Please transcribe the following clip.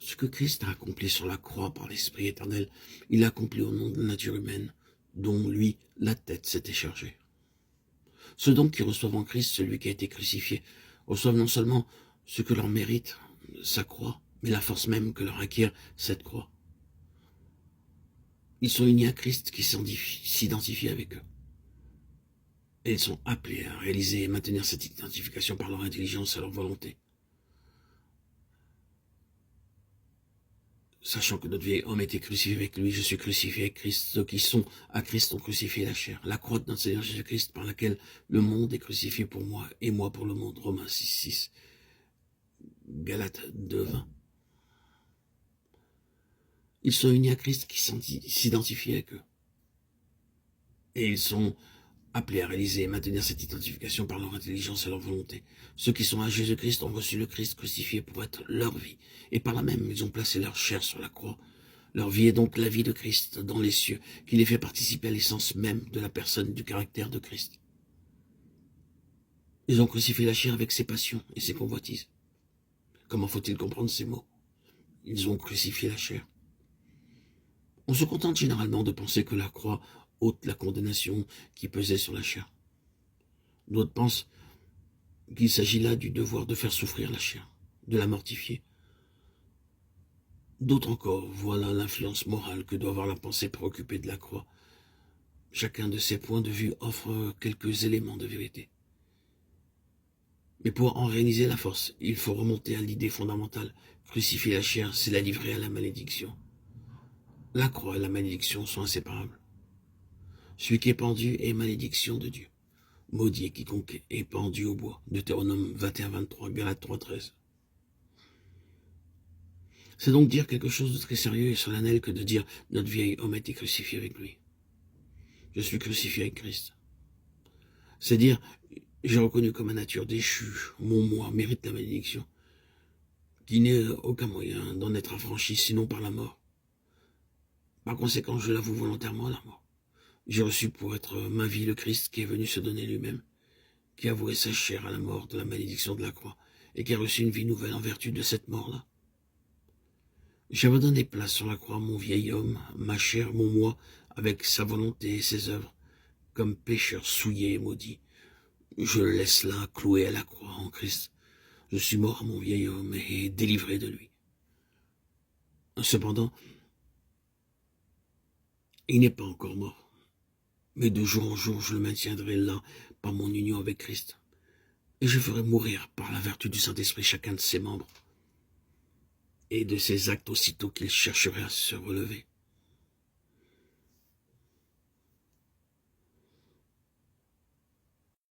Ce que Christ a accompli sur la croix par l'Esprit éternel, il l'a accompli au nom de la nature humaine, dont lui, la tête, s'était chargée. Ceux donc qui reçoivent en Christ celui qui a été crucifié, reçoivent non seulement ce que leur mérite, sa croix, mais la force même que leur acquiert cette croix. Ils sont unis à Christ qui s'identifie avec eux. Et ils sont appelés à réaliser et maintenir cette identification par leur intelligence et leur volonté. Sachant que notre vieil homme a été crucifié avec lui, je suis crucifié avec Christ. Ceux qui sont à Christ ont crucifié la chair. La croix de notre Seigneur Jésus-Christ par laquelle le monde est crucifié pour moi et moi pour le monde. Romains 6, Galates 2, 20. Ils sont unis à Christ qui s'identifie avec eux. Et ils sont appelés à réaliser et maintenir cette identification par leur intelligence et leur volonté. Ceux qui sont à Jésus-Christ ont reçu le Christ crucifié pour être leur vie. Et par là même, ils ont placé leur chair sur la croix. Leur vie est donc la vie de Christ dans les cieux, qui les fait participer à l'essence même de la personne, du caractère de Christ. Ils ont crucifié la chair avec ses passions et ses convoitises. Comment faut-il comprendre ces mots? Ils ont crucifié la chair. On se contente généralement de penser que la croix ôte la condamnation qui pesait sur la chair. D'autres pensent qu'il s'agit là du devoir de faire souffrir la chair, de la mortifier. D'autres encore voient là l'influence morale que doit avoir la pensée préoccupée de la croix. Chacun de ces points de vue offre quelques éléments de vérité. Mais pour en réaliser la force, il faut remonter à l'idée fondamentale. Crucifier la chair, c'est la livrer à la malédiction. La croix et la malédiction sont inséparables. Celui qui est pendu est malédiction de Dieu. Maudit est quiconque est pendu au bois. Deutéronome 21, 23, Galates 3, 13. C'est donc dire quelque chose de très sérieux et solennel que de dire « Notre vieil homme a été crucifié avec lui. Je suis crucifié avec Christ. » C'est dire « J'ai reconnu que ma nature déchue, mon moi, mérite la malédiction, qui n'est aucun moyen d'en être affranchi sinon par la mort. Par conséquent, je l'avoue volontairement à la mort. J'ai reçu pour être ma vie le Christ qui est venu se donner lui-même, qui a voué sa chair à la mort de la malédiction de la croix, et qui a reçu une vie nouvelle en vertu de cette mort-là. J'ai redonné place sur la croix mon vieil homme, ma chair, mon moi, avec sa volonté et ses œuvres, comme pécheur souillé et maudit. Je le laisse là, cloué à la croix en Christ. Je suis mort à mon vieil homme et délivré de lui. Cependant, il n'est pas encore mort, mais de jour en jour je le maintiendrai là par mon union avec Christ, et je ferai mourir par la vertu du Saint-Esprit chacun de ses membres, et de ses actes aussitôt qu'il chercherait à se relever.